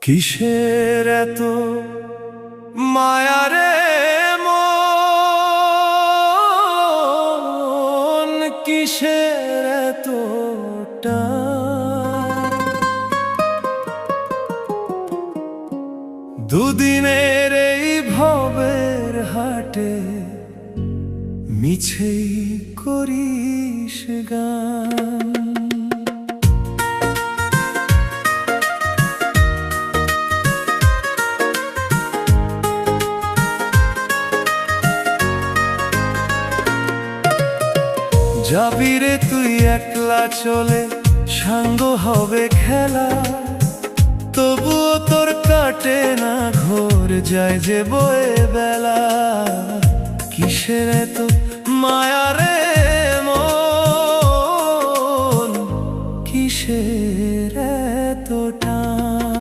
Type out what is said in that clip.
কিসের এত মায়া রে মন, কিসের এত টান? দুদিনের এই ভবের হাটে মিছেই করিস গান। যাবি রে তুই একলা চলে, সাঙ্গ হবে খেলা, তবুও তোর কাটে না ঘোর, যায় যে বয়ে বেলা। কিসের এত মায়া রে